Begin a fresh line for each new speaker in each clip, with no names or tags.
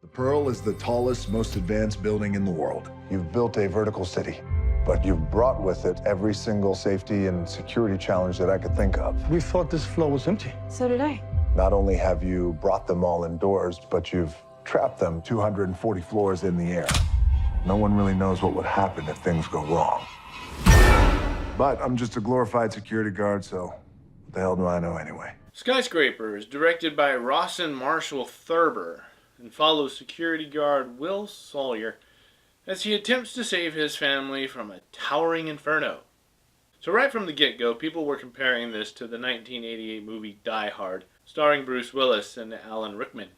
The Pearl is the tallest, most advanced building in the world.
You've built a vertical city, but you've brought with it every single safety and security challenge that I could think of.
We thought this floor was empty.
So did I.
Not only have you brought them all indoors, but you've trapped them 240 floors in the air. No one really knows what would happen if things go wrong. But I'm just a glorified security guard, so what the hell do I know anyway?
Skyscraper is directed by Rawson Marshall Thurber and follows security guard Will Sawyer as he attempts to save his family from a towering inferno. So right from the get-go, people were comparing this to the 1988 movie Die Hard, starring Bruce Willis and Alan Rickman.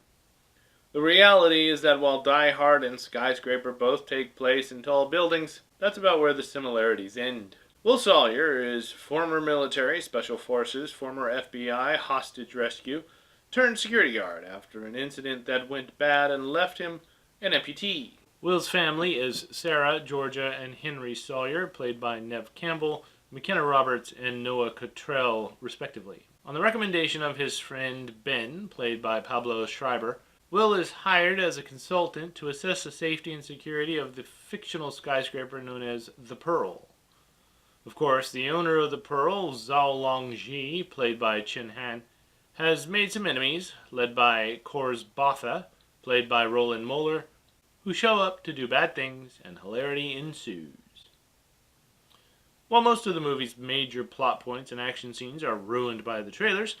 The reality is that while Die Hard and Skyscraper both take place in tall buildings, that's about where the similarities end. Will Sawyer is former military, special forces, former FBI, hostage rescue, turned security guard after an incident that went bad and left him an amputee. Will's family is Sarah, Georgia, and Henry Sawyer, played by Neve Campbell, McKenna Roberts, and Noah Cottrell, respectively. On the recommendation of his friend Ben, played by Pablo Schreiber, Will is hired as a consultant to assess the safety and security of the fictional skyscraper known as the Pearl. Of course, the owner of the Pearl, Zhao Longji, played by Chen Han, has made some enemies, led by Kors Botha, played by Roland Moeller, who show up to do bad things, and hilarity ensues. While most of the movie's major plot points and action scenes are ruined by the trailers,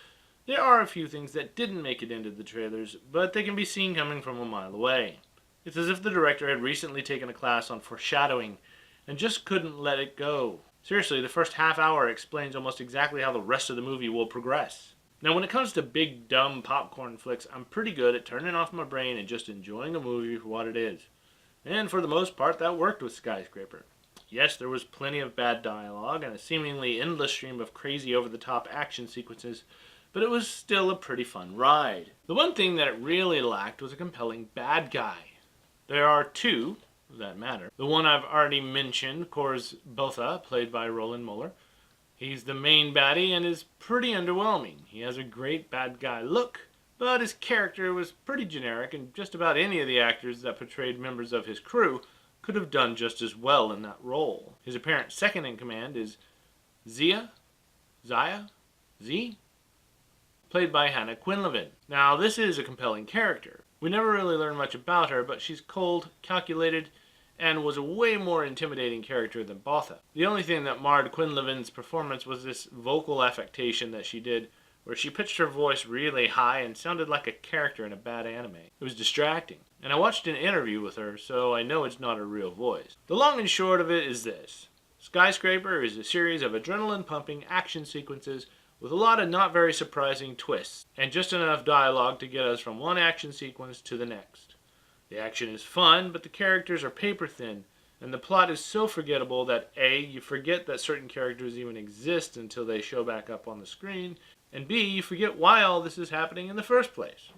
there are a few things that didn't make it into the trailers, but they can be seen coming from a mile away. It's as if the director had recently taken a class on foreshadowing and just couldn't let it go. Seriously, the first half hour explains almost exactly how the rest of the movie will progress. Now, when it comes to big, dumb popcorn flicks, I'm pretty good at turning off my brain and just enjoying a movie for what it is. And for the most part, that worked with Skyscraper. Yes, there was plenty of bad dialogue and a seemingly endless stream of crazy over-the-top action sequences, but it was still a pretty fun ride. The one thing that it really lacked was a compelling bad guy. There are two that matter. The one I've already mentioned, Kors Botha, played by Roland Moeller. He's the main baddie and is pretty underwhelming. He has a great bad guy look, but his character was pretty generic, and just about any of the actors that portrayed members of his crew could have done just as well in that role. His apparent second in command is Zia, played by Hannah Quinlivan. Now, this is a compelling character. We never really learn much about her, but she's cold, calculated, and was a way more intimidating character than Botha. The only thing that marred Quinlivan's performance was this vocal affectation that she did, where she pitched her voice really high and sounded like a character in a bad anime. It was distracting. And I watched an interview with her, so I know it's not her real voice. The long and short of it is this. Skyscraper is a series of adrenaline-pumping action sequences with a lot of not very surprising twists, and just enough dialogue to get us from one action sequence to the next. The action is fun, but the characters are paper thin, and the plot is so forgettable that A, you forget that certain characters even exist until they show back up on the screen, and B, you forget why all this is happening in the first place.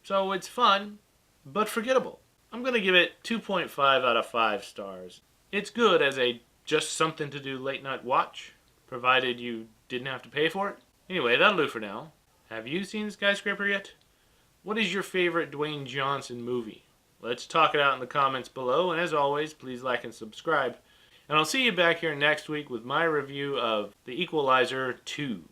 So it's fun, but forgettable. I'm going to give it 2.5 out of 5 stars. It's good as a just something to do late night watch, provided you didn't have to pay for it. Anyway, that'll do for now. Have you seen Skyscraper yet? What is your favorite Dwayne Johnson movie? Let's talk it out in the comments below, and as always, please like and subscribe. And I'll see you back here next week with my review of The Equalizer 2.